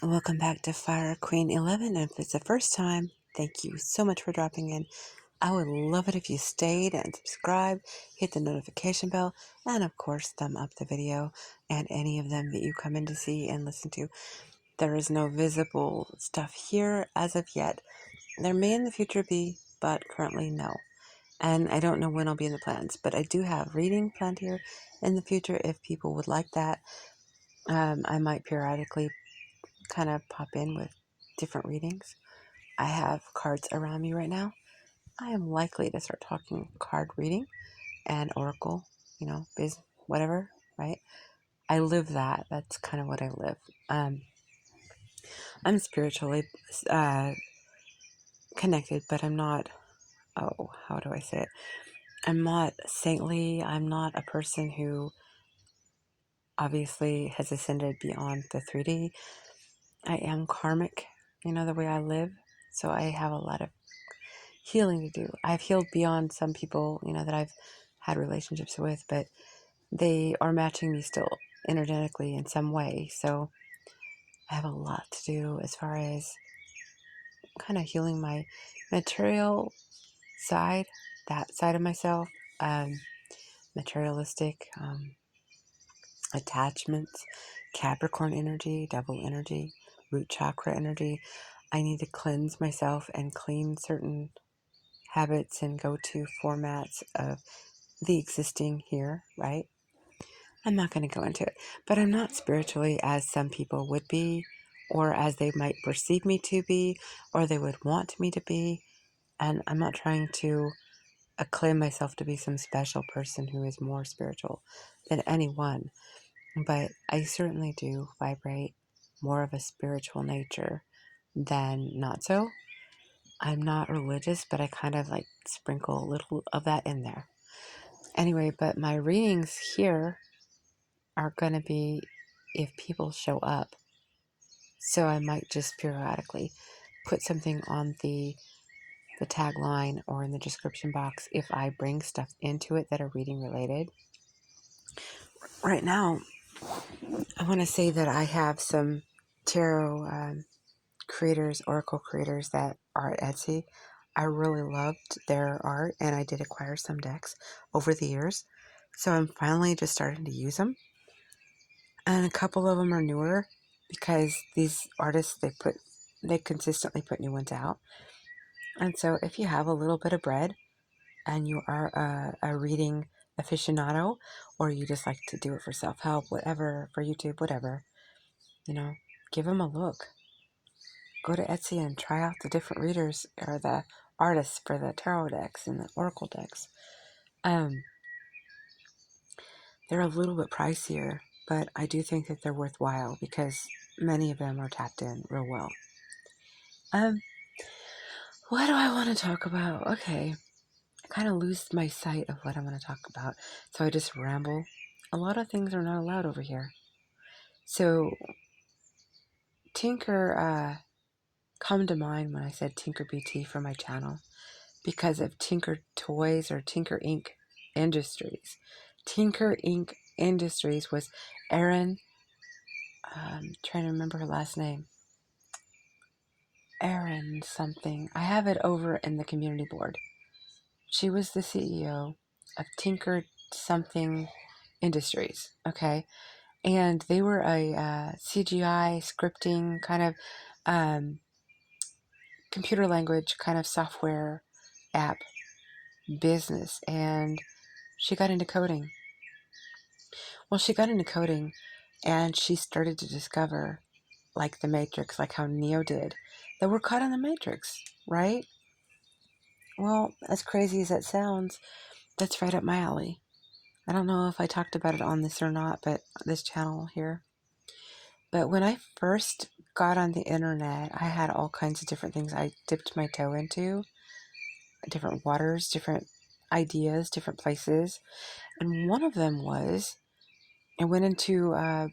Welcome back to Fire Queen 11. And if it's the first time, thank you so much for dropping in. I would love it if you stayed and subscribed, hit the notification bell, and of course, thumb up the video and any of them that you come in to see and listen to. There is no visible stuff here as of yet. There may in the future be, but currently no. And I don't know when I'll be in the plans, but I do have reading planned here in the future if people would like that. I might periodically kind of pop in with different readings. I have cards around me right now. I am likely to start talking card reading and oracle, biz, whatever, right? I live that. That's kind of what I live. I'm spiritually connected, but I'm not, how do I say it? I'm not saintly. I'm not a person who obviously has ascended beyond the 3D. I am karmic, the way I live. So I have a lot of healing to do. I've healed beyond some people, that I've had relationships with, but they are matching me still energetically in some way. So I have a lot to do as far as kind of healing my material side, that side of myself, materialistic attachments, Capricorn energy, devil energy, root chakra energy. I need to cleanse myself and clean certain habits and go-to formats of the existing here, right? I'm not going to go into it, but I'm not spiritually as some people would be, or as they might perceive me to be, or they would want me to be. And I'm not trying to acclaim myself to be some special person who is more spiritual than anyone, but I certainly do vibrate more of a spiritual nature than not so. I'm not religious, but I kind of like sprinkle a little of that in there. Anyway, but my readings here are going to be if people show up. So I might just periodically put something on the tagline or in the description box if I bring stuff into it that are reading related. Right now, I want to say that I have some tarot creators, oracle creators that are at Etsy. I really loved their art and I did acquire some decks over the years. So I'm finally just starting to use them. And a couple of them are newer because these artists, they consistently put new ones out. And so if you have a little bit of bread and you are a reading aficionado, or you just like to do it for self-help, whatever, for YouTube, whatever, give them a look. Go to Etsy and try out the different readers or the artists for the tarot decks and the oracle decks. They're a little bit pricier, but I do think that they're worthwhile because many of them are tapped in real well. What do I want to talk about? Okay, I kind of lose my sight of what I'm going to talk about, so I just ramble. A lot of things are not allowed over here. So, Tinker come to mind when I said Tinker BT for my channel because of Tinker Toys or Tinker Inc. Industries. Tinker Inc. Industries was Erin, trying to remember her last name. Erin something. I have it over in the community board. She was the CEO of Tinker something Industries, okay? And they were a CGI scripting kind of computer language kind of software app business, and she got into coding. Well, she got into coding and she started to discover, like the Matrix, like how Neo did, that we're caught in the Matrix, right? Well, as crazy as that sounds, that's right up my alley. I don't know if I talked about it on this or not, but this channel here. But when I first got on the internet, I had all kinds of different things I dipped my toe into, different waters, different ideas, different places. And one of them was I went into a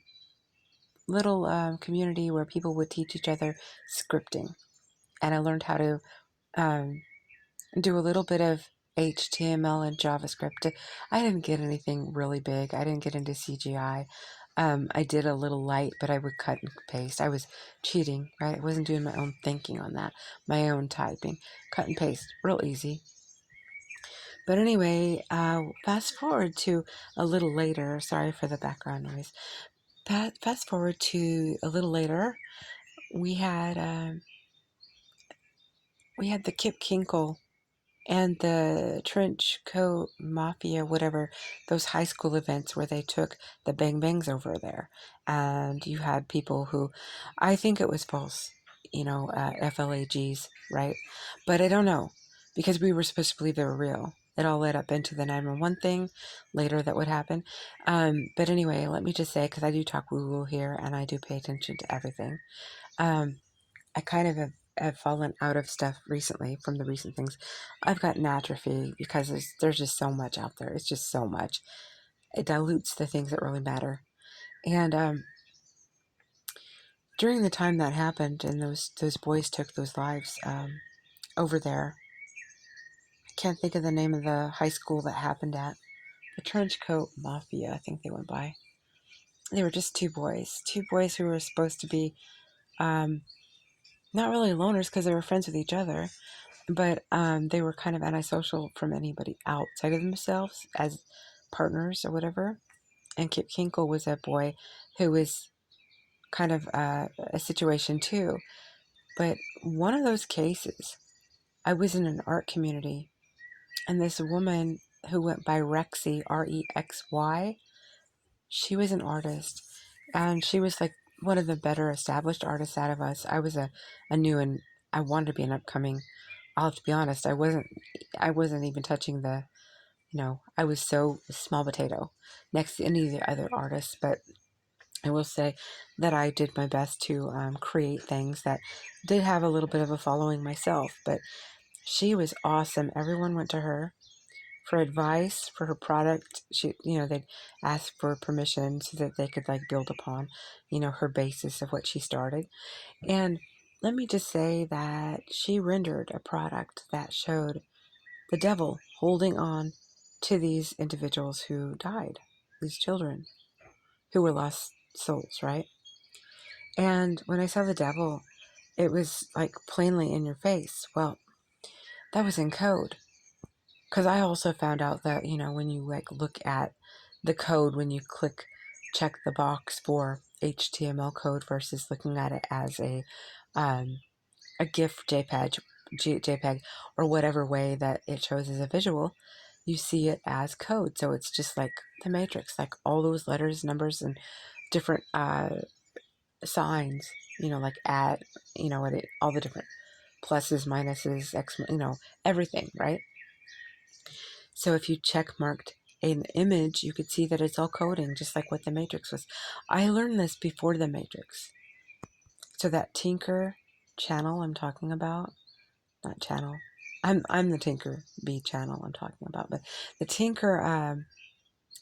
little community where people would teach each other scripting. And I learned how to do a little bit of HTML and JavaScript. I didn't get anything really big. I didn't get into CGI. I did a little light, but I would cut and paste. I was cheating, right? I wasn't doing my own thinking on that, my own typing. Cut and paste, real easy. But anyway, fast forward to a little later. Sorry for the background noise. Fast forward to a little later. We had the Kip Kinkle and the trench coat mafia, whatever, those high school events where they took the bang bangs over there. And you had people who, I think it was false, FLAGs, right? But I don't know, because we were supposed to believe they were real. It all led up into the 911 thing later that would happen. But anyway, let me just say, because I do talk woo-woo here and I do pay attention to everything. I kind of have fallen out of stuff recently from the recent things. I've gotten atrophy because there's just so much out there. It's just so much. It dilutes the things that really matter. And during the time that happened and those boys took those lives over there, I can't think of the name of the high school that happened at. The Trenchcoat Mafia, I think they went by. They were just two boys who were supposed to be not really loners because they were friends with each other. But they were kind of antisocial from anybody outside of themselves as partners or whatever. And Kip Kinkle was a boy who was kind of a situation too. But one of those cases, I was in an art community, and this woman who went by Rexy, Rexy, she was an artist, and she was like one of the better established artists out of us. I was a new, and I wanted to be an upcoming. I'll have to be honest, I wasn't even touching the, I was so small potato next to any of the other artists. But I will say that I did my best to create things that did have a little bit of a following myself. But she was awesome. Everyone went to her for advice for her product. They'd ask for permission so that they could like build upon, her basis of what she started. And let me just say that she rendered a product that showed the devil holding on to these individuals who died, these children who were lost souls, right? And when I saw the devil, it was like plainly in your face. Well, that was in code. Because I also found out that, when you like look at the code, when you check the box for HTML code versus looking at it as a GIF, JPEG, or whatever way that it shows as a visual, you see it as code. So it's just like the Matrix, like all those letters, numbers, and different signs, like at, all the different pluses, minuses, X, everything, right? So if you check marked an image, you could see that it's all coding, just like what the Matrix was. I learned this before the Matrix. So that Tinker channel I'm talking about, not channel, I'm the Tinker B channel I'm talking about, but the Tinker,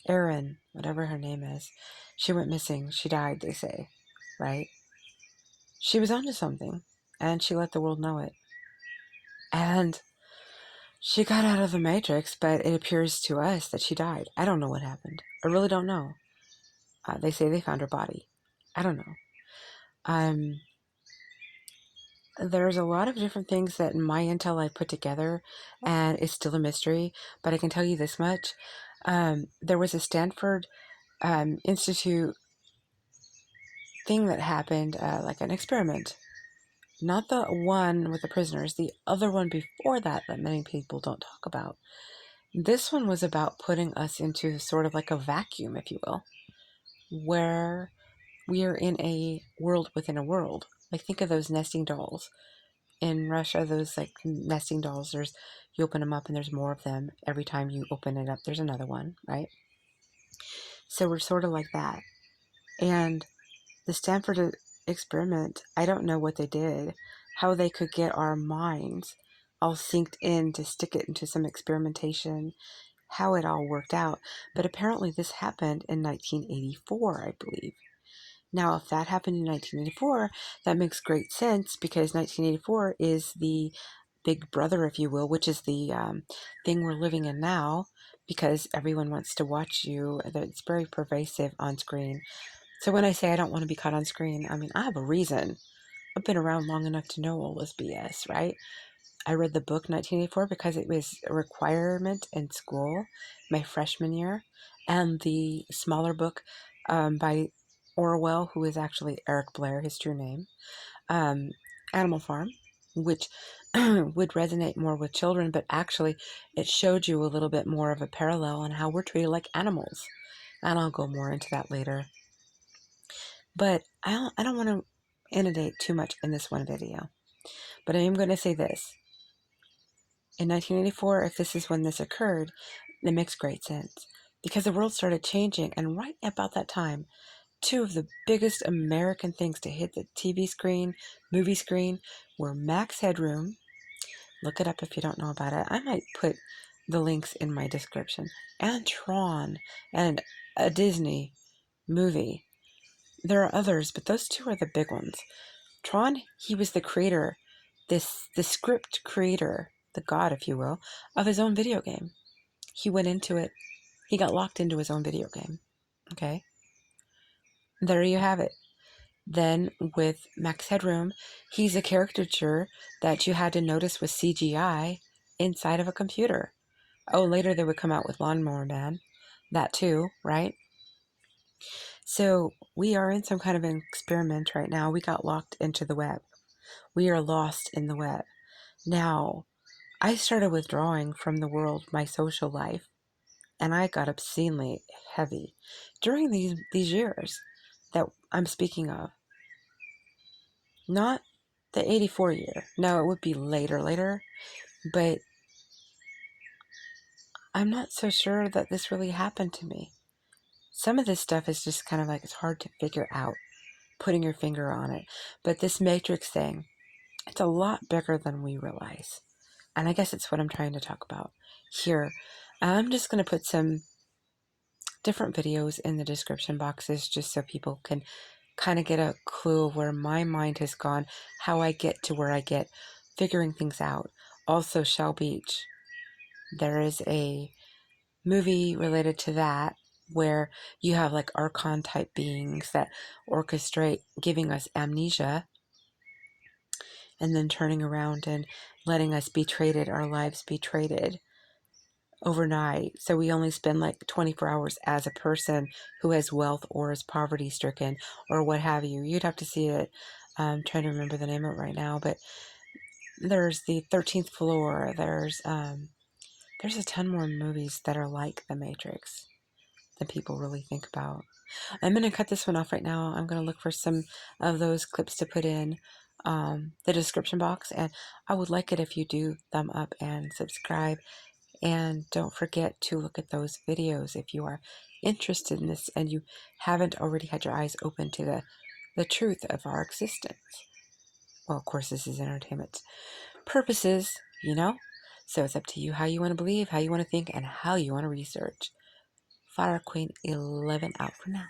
Erin, whatever her name is, she went missing. She died, they say, right? She was onto something, and she let the world know it. And she got out of the Matrix, but it appears to us that she died. I don't know what happened. I really don't know. They say they found her body. I don't know. There's a lot of different things that in my intel I put together, and it's still a mystery, but I can tell you this much. There was a Stanford Institute thing that happened, like an experiment. Not the one with the prisoners, the other one before that many people don't talk about. This one was about putting us into sort of like a vacuum, if you will, where we are in a world within a world. Like think of those nesting dolls. In Russia, those like nesting dolls, you open them up and there's more of them. Every time you open it up, there's another one, right? So we're sort of like that. And the Stanford experiment, I don't know what they did, how they could get our minds all synced in to stick it into some experimentation, how it all worked out. But apparently this happened in 1984, I believe. Now, if that happened in 1984, that makes great sense because 1984 is the big brother, if you will, which is the thing we're living in now because everyone wants to watch you. It's very pervasive on screen. So when I say I don't want to be caught on screen, I mean, I have a reason. I've been around long enough to know all this BS, right? I read the book 1984 because it was a requirement in school my freshman year, and the smaller book by Orwell, who is actually Eric Blair, his true name, um, Animal Farm, which would resonate more with children, but actually it showed you a little bit more of a parallel on how we're treated like animals. And I'll go more into that later. But I don't want to inundate too much in this one video. But I am going to say this. In 1984, if this is when this occurred, it makes great sense. Because the world started changing, and right about that time, two of the biggest American things to hit the TV screen, movie screen, were Max Headroom. Look it up if you don't know about it. I might put the links in my description. And Tron, and a Disney movie. There are others, but those two are the big ones. Tron, he was the creator, the script creator, the god, if you will, of his own video game. He went into it. He got locked into his own video game. Okay? There you have it. Then with Max Headroom, he's a caricature that you had to notice was CGI inside of a computer. Oh, later they would come out with Lawnmower Man. That too, right? So we are in some kind of an experiment right now. We got locked into the web. We are lost in the web. Now, I started withdrawing from the world, my social life, and I got obscenely heavy during these years that I'm speaking of. Not the 84 year. No, it would be later, but I'm not so sure that this really happened to me. Some of this stuff is just kind of like it's hard to figure out, putting your finger on it. But this matrix thing, it's a lot bigger than we realize. And I guess it's what I'm trying to talk about here. I'm just going to put some different videos in the description boxes just so people can kind of get a clue of where my mind has gone, how I get to where I get, figuring things out. Also, Shell Beach. There is a movie related to that where you have like archon type beings that orchestrate giving us amnesia and then turning around and letting us be traded, our lives be traded overnight. So we only spend like 24 hours as a person who has wealth or is poverty stricken or what have you. You'd have to see it. I'm trying to remember the name of it right now, but there's the 13th Floor. There's a ton more movies that are like The Matrix than people really think about. I'm going to cut this one off right now. I'm going to look for some of those clips to put in the description box, and I would like it if you do thumb up and subscribe. And don't forget to look at those videos if you are interested in this and you haven't already had your eyes open to the truth of our existence. Well, of course, this is entertainment purposes, you know? So it's up to you how you want to believe, how you want to think, and how you want to research. Fire Queen 11 out for now.